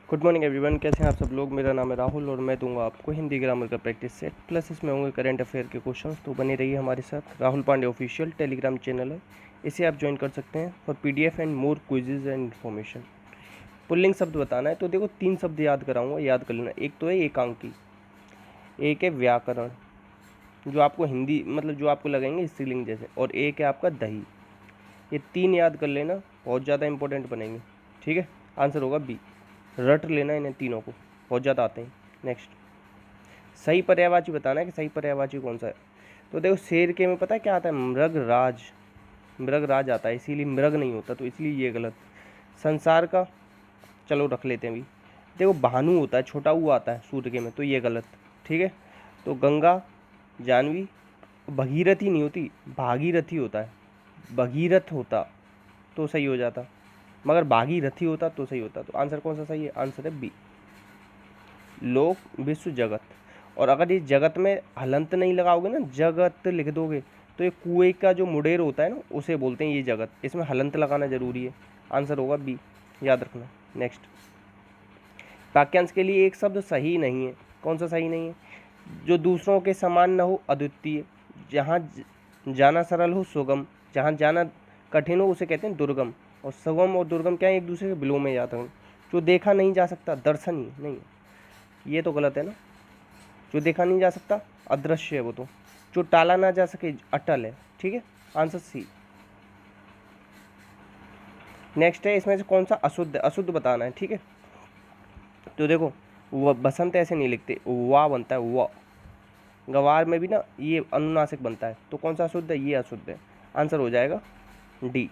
Good morning everyone, कैसे हैं आप सब लोग। मेरा नाम है राहुल और मैं दूंगा आपको हिंदी ग्रामर का प्रैक्टिस सेट प्लस इसमें होंगे करंट अफेयर के क्वेश्चंस। तो बने रहिए हमारे साथ। Rahul Pandey official Telegram channel है, इसे आप ज्वाइन कर सकते हैं for PDF and more quizzes and information. पुल्लिंग शब्द बताना है तो देखो 3 शब्द याद कराऊंगा, याद कर लेना। एक तो है एकांकी, एक है व्याकरण जो आपको हिंदी मतलब जो आपको लगेंगे स्त्रीलिंग जैसे, और एक है आपका दही। ये 3 याद कर लेना, बहुत ज़्यादा इंपॉर्टेंट बनेंगे। ठीक है, आंसर होगा बी। रट लेना इन्हें तीनों को, बहुत ज़्यादा आते हैं। नेक्स्ट, सही पर्यायवाची बताना है कि सही पर्यायवाची कौन सा है। तो देखो शेर के में पता है क्या आता है, मृग राज। मृग राज आता है, इसीलिए मृग नहीं होता, तो इसलिए ये गलत। संसार का चलो रख लेते हैं अभी। देखो भानु होता है, छोटा ऊ आता है सूर्य के में, तो ये गलत। ठीक है, तो गंगा, जानवी, भगीरथी नहीं होती, भागीरथी होता है। भगीरथ होता तो सही हो जाता, मगर भागीरथी होता तो सही होता। तो आंसर कौन सा सही है, आंसर है बी, लोक विश्व जगत। और अगर इस जगत में हलंत नहीं लगाओगे ना, जगत लिख दोगे, तो ये कुएं का जो मुडेर होता है ना, उसे बोलते हैं ये जगत। इसमें हलंत लगाना जरूरी है, आंसर होगा बी, याद रखना। नेक्स्ट, वाक्यांश के लिए एक शब्द सही नहीं है। कौन सा सही नहीं है, जो दूसरों के समान न हो, अद्वितीय। जहाँ जाना सरल हो, सुगम। जहाँ जाना कठिन हो उसे कहते हैं दुर्गम। और सुगम और दुर्गम क्या है, एक दूसरे के विलोम में याद रखना। जो देखा नहीं जा सकता, दर्शनीय नहीं, ये तो गलत है ना। जो देखा नहीं जा सकता अदृश्य है वो तो। जो टाला ना जा सके अटल है। ठीक है, आंसर सी। नेक्स्ट है, इसमें से कौन सा अशुद्ध है, अशुद्ध बताना है। ठीक है, तो देखो वह बसंत ऐसे नहीं लिखते, वाह बनता है वाह। गवार में भी ना ये अनुनासिक बनता है, तो कौन सा अशुद्ध है, ये अशुद्ध है। आंसर हो जाएगा डी।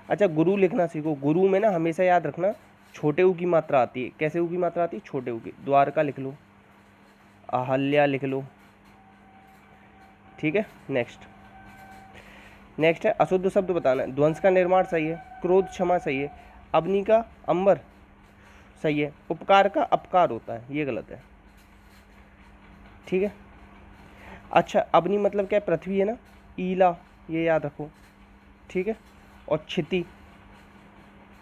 अच्छा, गुरु लिखना सीखो। गुरु में ना हमेशा याद रखना छोटे ऊ की मात्रा आती है। कैसे ऊ की मात्रा आती है, छोटे ऊ की। द्वारका लिख लो, अहल्या लिख लो। ठीक है, नेक्स्ट है अशुद्ध शब्द बताना है। ध्वंस का निर्माण सही है, क्रोध क्षमा सही है, अग्नि का अंबर सही है, उपकार का अपकार होता है, ये गलत है। ठीक है, अच्छा अग्नि मतलब क्या है, पृथ्वी है ना, ईला ये याद रखो। ठीक है, और क्षिति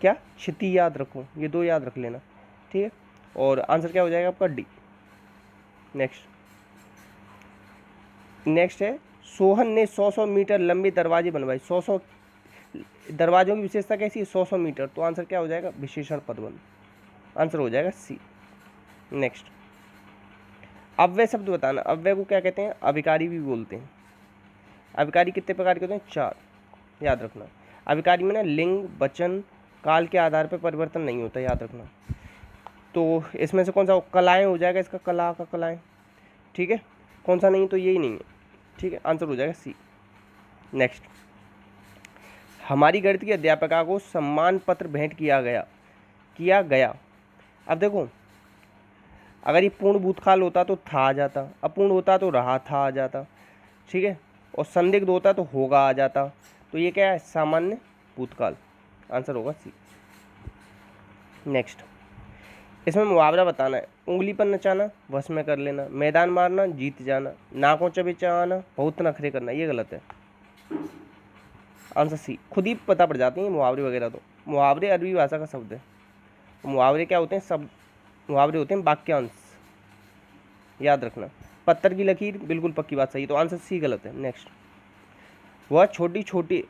क्या, क्षिति याद रखो, ये 2 याद रख लेना। ठीक है, और आंसर क्या हो जाएगा आपका डी। नेक्स्ट है, सोहन ने 100 मीटर लंबे दरवाजे बनवाए। 100 दरवाजों की विशेषता कैसी है, 100 मीटर। तो आंसर क्या हो जाएगा, विशेषण पदबंध। आंसर हो जाएगा सी। नेक्स्ट, अव्यय शब्द बताना। अव्यय को क्या कहते हैं, अविकारी भी बोलते हैं। अविकारी कितने प्रकार के होते हैं, 4, याद रखना। अविकारी में ना लिंग, वचन, काल के आधार पर परिवर्तन नहीं होता, याद रखना। तो इसमें से कौन सा, कलाएं हो जाएगा इसका, कला का कलाएं। ठीक है, कौन सा नहीं, तो यही नहीं है। ठीक है, आंसर हो जाएगा सी। नेक्स्ट, हमारी गणित की अध्यापिका को सम्मान पत्र भेंट किया गया। अब देखो, अगर ये पूर्ण भूतकाल होता तो था आ जाता, अपूर्ण होता तो रहा था आ जाता। ठीक है, और संदिग्ध होता तो होगा आ जाता। तो ये क्या है, सामान्य भूतकाल। आंसर होगा सी। नेक्स्ट, इसमें मुहावरा बताना है। उंगली पर नचाना, वश में कर लेना। मैदान मारना, जीत जाना। नाकों चबेचाना, बहुत नखरे करना, ये गलत है। Answer C. खुद ही पता पड़ जाती हैं मुहावरे वगैरह। तो मुहावरे अरबी भाषा का शब्द है। मुहावरे क्या होते हैं, सब मुहावरे होते हैं वाक्यांश, याद रखना। पत्थर की लकीर, बिल्कुल पक्की बात सही, तो आंसर सी गलत है। नेक्स्ट, वह छोटी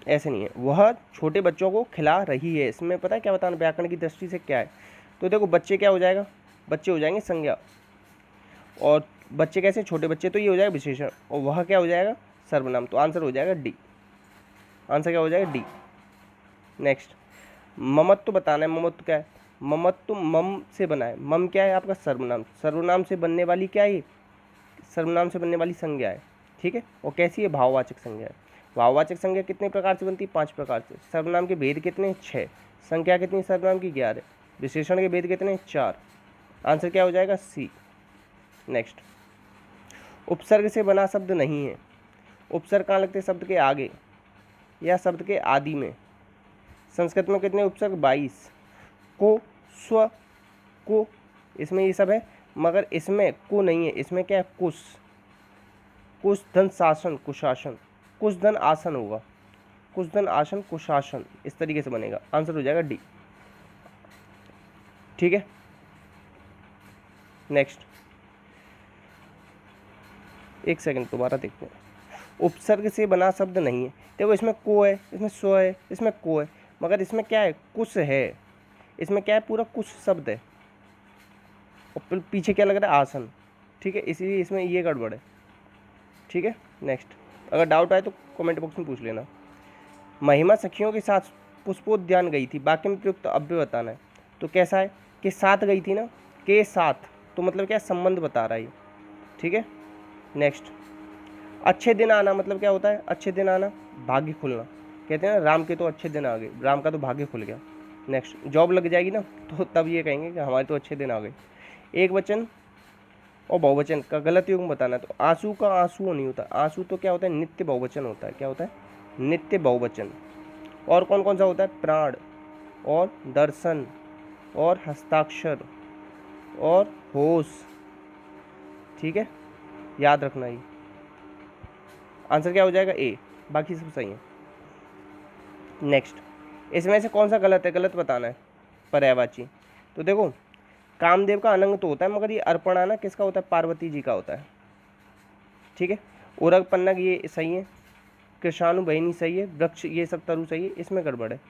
ऐसे नहीं है, वह छोटे बच्चों को खिला रही है। इसमें पता है क्या बताना, व्याकरण की दृष्टि से क्या है। तो देखो बच्चे क्या हो जाएगा, बच्चे हो जाएंगे संज्ञा, और बच्चे कैसे, छोटे बच्चे, तो ये हो जाएगा विशेषण, और वह क्या हो जाएगा, सर्वनाम। तो आंसर हो जाएगा डी। आंसर क्या हो जाएगा, डी। नेक्स्ट, ममत्व बताना है। ममत्व क्या है, ममत्व मम से बना है। मम क्या है आपका, सर्वनाम। सर्वनाम से बनने वाली क्या है, सर्वनाम से बनने वाली संज्ञा है। ठीक है, और कैसी है, भाववाचक संज्ञा है। भाववाचक संज्ञा कितने प्रकार से बनती है, 5 प्रकार से। सर्वनाम के भेद कितने, 6। संख्या कितनी सर्वनाम की, 11। विशेषण के भेद कितने, 4। आंसर क्या हो जाएगा, सी। नेक्स्ट, उपसर्ग से बना शब्द नहीं है। उपसर्ग कहाँ लगते हैं, शब्द के आगे या शब्द के आदि में। संस्कृत में कितने उपसर्ग, 22। को, स्व, को, इसमें ये सब है, मगर इसमें को नहीं है। इसमें क्या है, कुश, कुश धन शासन, कुशासन। कुश धन आसन होगा, कुश धन आसन कुशासन, इस तरीके से बनेगा। आंसर हो जाएगा डी। ठीक है। नेक्स्ट, एक सेकंड दोबारा देखते हैं। उपसर्ग से बना शब्द नहीं है। देखो इसमें को है, इसमें सो है, इसमें को है, मगर इसमें क्या है, कुछ है। इसमें क्या है, पूरा कुछ शब्द है और पीछे क्या लग रहा है, आसन। ठीक है, इसीलिए इसमें ये गड़बड़ है। ठीक है। नेक्स्ट, अगर डाउट आए तो कमेंट बॉक्स में पूछ लेना। महिमा सखियों के साथ पुष्पोद्यान गई थी, वाक्य में प्रयुक्त अव्यय बताना है। तो कैसा है कि साथ गई थी ना, के साथ, तो मतलब क्या, संबंध बता रहा है ये। ठीक है। नेक्स्ट, अच्छे दिन आना मतलब क्या होता है, अच्छे दिन आना, भाग्य खुलना। कहते हैं ना, राम के तो अच्छे दिन आ गए, राम का तो भाग्य खुल गया। नेक्स्ट, जॉब लग जाएगी ना, तो तब ये कहेंगे कि हमारे तो अच्छे दिन आ गए। एक वचन और बहुवचन का गलत युग्म बताना। तो आंसू का आंसू नहीं होता, आंसू तो क्या होता है, नित्य बहुवचन होता है। क्या होता है, नित्य बहुवचन। और कौन कौन सा होता है, प्राण और दर्शन और हस्ताक्षर और होश। ठीक है, याद रखना ये। आंसर क्या हो जाएगा, ए, बाकी सब सही है। नेक्स्ट, इसमें से कौन सा गलत है, गलत बताना है, पर्यायवाची। तो देखो, कामदेव का अनंग तो होता है, मगर ये अर्पण आना किसका होता है, पार्वती जी का होता है। ठीक है। उरग पन्नग ये सही है, कृषाणु बहिनी सही है, वृक्ष ये सब तरु सही है, इसमें गड़बड़ है।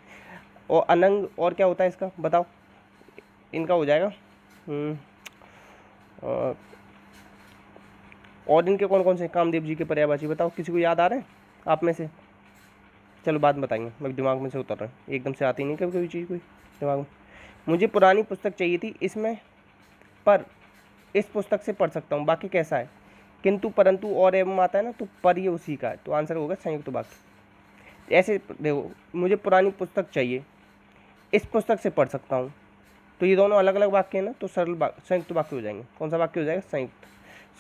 और अनंग और क्या होता है इसका, बताओ। इनका हो जाएगा और इनके कौन कौन से कामदेव जी के पर्यायवाची बताओ, किसी को याद आ रहे हैं आप में से। चलो बाद में बताएंगे, मेरे दिमाग में से उतर रहा है, एकदम से आती नहीं कभी कोई चीज़, कोई दिमाग में। मुझे पुरानी पुस्तक चाहिए थी, इसमें पर इस पुस्तक से पढ़ सकता हूँ, बाकी कैसा है, किंतु परंतु और एवं आता है ना, तो पर ये उसी का है, तो आंसर होगा संयुक्त वाक्य। ऐसे देखो, मुझे पुरानी पुस्तक चाहिए, इस पुस्तक से पढ़ सकता हूँ, तो ये दोनों अलग अलग वाक्य हैं ना, तो सरल संयुक्त वाक्य हो जाएंगे। कौन सा वाक्य हो जाएगा, संयुक्त।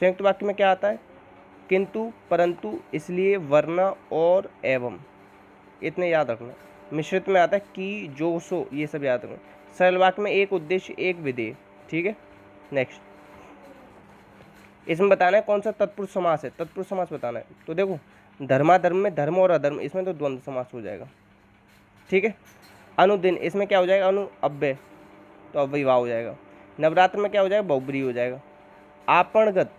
संयुक्त वाक्य में क्या आता है, किंतु परंतु इसलिए वरना और एवं, इतने याद रखना। मिश्रित में आता है कि जो सो, ये सब याद रखना। सरल वाक्य में एक उद्देश्य एक विधेय। ठीक है। नेक्स्ट, इसमें बताना है कौन सा तत्पुरुष समास है, तत्पुरुष समास बताना है। तो देखो, धर्माधर्म में धर्म और अधर्म, इसमें तो द्वंद्व समास हो जाएगा। ठीक है। अनुदिन, इसमें क्या हो जाएगा, अनु अव्यय, तो अव्ययभाव हो जाएगा। नवरात्र में क्या हो जाएगा, बहुब्री हो जाएगा। आपणगत,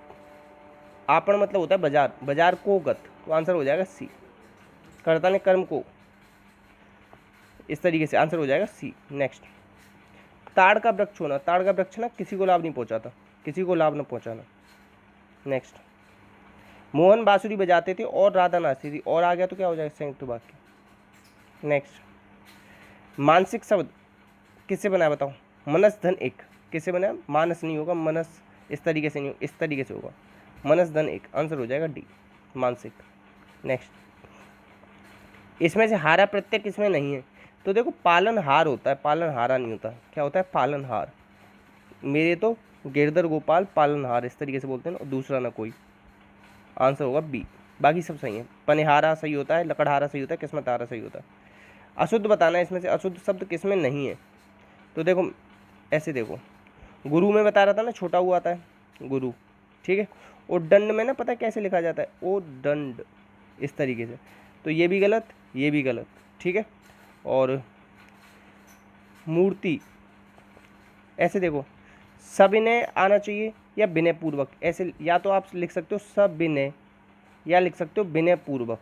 आपण मतलब होता है बाजार, बाजार को गत, तो आंसर हो जाएगा सी। कर्ता ने कर्म को, इस तरीके से आंसर हो जाएगा सी। नेक्स्ट, ताड़ का वृक्ष होना, ताड़ का वृक्ष ना किसी को लाभ नहीं पहुंचाता, किसी को लाभ न पहुंचाना। नेक्स्ट, मोहन बांसुरी बजाते थे और राधा नाचती थी, और आ गया तो क्या हो जाएगा, संयुक्त वाक्य। नेक्स्ट, मानसिक शब्द किससे बना है बताओ, मनस धन एक, किससे बना है, मानस नहीं होगा, मनस इस तरीके से नहीं, इस तरीके से होगा, मनस धन एक, आंसर हो जाएगा डी, मानसिक। नेक्स्ट, इसमें से हारा प्रत्यय किसमें नहीं है, तो देखो पालनहार होता है, पालनहारा नहीं होता। क्या होता है, पालनहार। मेरे तो गिरधर गोपाल पालनहार, इस तरीके से बोलते हैं ना, और दूसरा ना कोई, आंसर होगा बी। बाकी सब सही है, पनिहारा सही होता है, लकड़हारा सही होता है, किस्मतहारा सही होता है। अशुद्ध बताना है, इसमें से अशुद्ध शब्द किसमें नहीं है। तो देखो ऐसे देखो, गुरु में बता रहा था ना, छोटा हुआ आता है गुरु। ठीक है। और दंड में ना पता है कैसे लिखा जाता है, ओ दंड, इस तरीके से, तो ये भी गलत, ये भी गलत। ठीक है। और मूर्ति, ऐसे देखो, सविनय आना चाहिए या विनय पूर्वक, ऐसे या तो आप लिख सकते हो सविनय या लिख सकते हो विनय पूर्वक,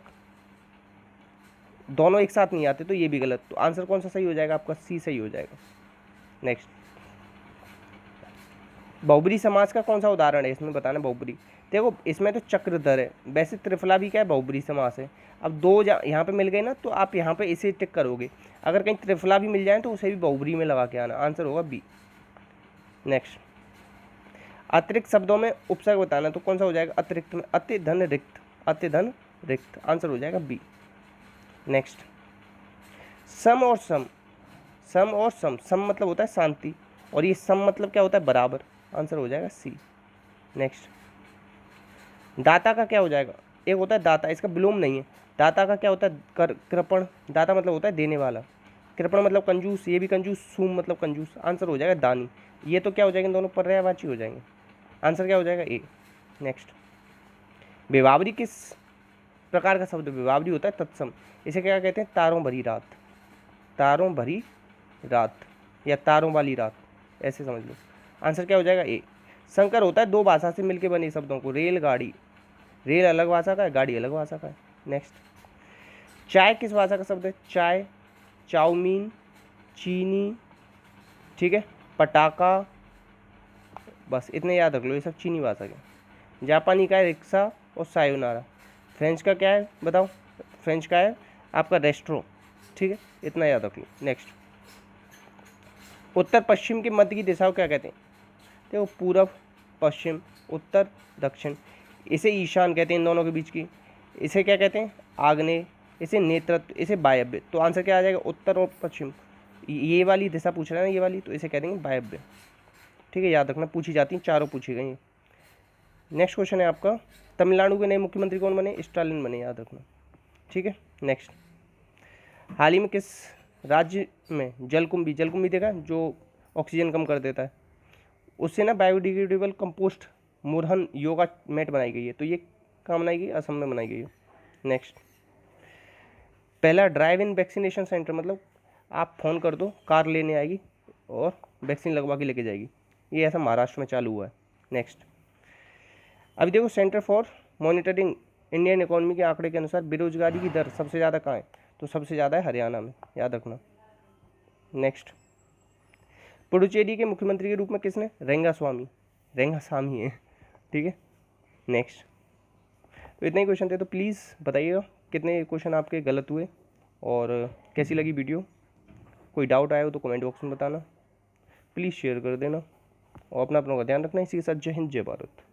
दोनों एक साथ नहीं आते, तो ये भी गलत। तो आंसर कौन सा सही हो जाएगा आपका, सी सही हो जाएगा। नेक्स्ट, बहुब्री समास का कौन सा उदाहरण है, इसमें बताना बहुब्री। देखो इसमें तो चक्रधर है, वैसे त्रिफला भी क्या है, बहुब्री समास है। अब दो यहाँ पे मिल गए ना, तो आप यहाँ पे इसे टिक करोगे, अगर कहीं त्रिफला भी मिल जाए तो उसे भी बहुब्री में लगा के आना, आंसर होगा बी। नेक्स्ट, अतिरिक्त शब्दों में उपसर्ग बताना, तो कौन सा हो जाएगा, अतिरिक्त में अति धन रिक्त, अति धन रिक्त, आंसर हो जाएगा बी। नेक्स्ट, सम और सम, सम और सम, सम मतलब होता है शांति, और ये सम मतलब क्या होता है, बराबर, आंसर हो जाएगा सी। नेक्स्ट, दाता का क्या हो जाएगा, एक होता है दाता, इसका विलोम नहीं है। दाता का क्या होता है, कृपण, दाता मतलब होता है देने वाला, कृपण मतलब कंजूस, ये भी कंजूस, सूम मतलब कंजूस, आंसर हो जाएगा दानी। ये तो क्या हो जाएंगे, दोनों पर्यायवाची हो जाएंगे, आंसर क्या हो जाएगा ए। नेक्स्ट, विभावरी किस प्रकार का शब्द, विभावरी होता है तत्सम, इसे क्या कहते हैं, तारों भरी रात, तारों भरी रात या तारों वाली रात, ऐसे समझ लो। आंसर क्या हो जाएगा ए। संकर होता है दो भाषा से मिलकर बने शब्दों को, रेलगाड़ी, रेल अलग भाषा का है, गाड़ी अलग भाषा का है। नेक्स्ट, चाय किस भाषा का शब्द है? चाय, चाउमीन, चीनी, ठीक है, पटाखा, बस इतने याद रख लो, ये सब चीनी भाषा के। जापानी का है रिक्शा और सायोनारा। फ्रेंच का क्या है बताओ? फ्रेंच का है आपका रेस्ट्रो, ठीक है, इतना याद रख लो। नेक्स्ट, उत्तर पश्चिम के मध्य की दिशा को क्या कहते हैं? देखो, पूरब, पश्चिम, उत्तर, दक्षिण, इसे ईशान कहते हैं इन दोनों के बीच की। इसे क्या कहते हैं? आग्नेय, इसे नेतृत्व, इसे वायव्य। तो आंसर क्या आ जाएगा? उत्तर और पश्चिम, ये वाली दिशा पूछ रहा है ना, ये वाली, तो इसे कह देंगे वायव्य, ठीक है, याद रखना, पूछी जाती हैं, चारों पूछी गई हैं। नेक्स्ट क्वेश्चन है आपका, तमिलनाडु के नए मुख्यमंत्री कौन बने? स्टालिन बने, याद रखना, ठीक है। नेक्स्ट, हाल ही में किस राज्य में जलकुंभी देखा जो ऑक्सीजन कम कर देता है, उससे ना biodegradable compost Murhan yoga mat बनाई गई है। तो ये कहाँ बनाई गई? असम में बनाई गई है। नेक्स्ट, पहला ड्राइव इन वैक्सीनेशन सेंटर, मतलब आप फ़ोन कर दो, कार लेने आएगी और वैक्सीन लगवा के लेके जाएगी, ये ऐसा महाराष्ट्र में चालू हुआ है। नेक्स्ट, अभी देखो, centre for monitoring Indian economy के आंकड़े के अनुसार बेरोजगारी की दर सबसे ज़्यादा कहाँ है? तो सबसे ज़्यादा है हरियाणा में, याद रखना। नेक्स्ट, पुडुचेरी के मुख्यमंत्री के रूप में किसने? रेंगासामी है, ठीक है। नेक्स्ट, तो इतने ही क्वेश्चन थे, तो प्लीज़ बताइएगा कितने क्वेश्चन आपके गलत हुए और कैसी लगी वीडियो। कोई डाउट आया हो तो कमेंट बॉक्स में बताना, प्लीज़ शेयर कर देना और अपना ध्यान रखना। इसी के साथ जय हिंद, जय भारत।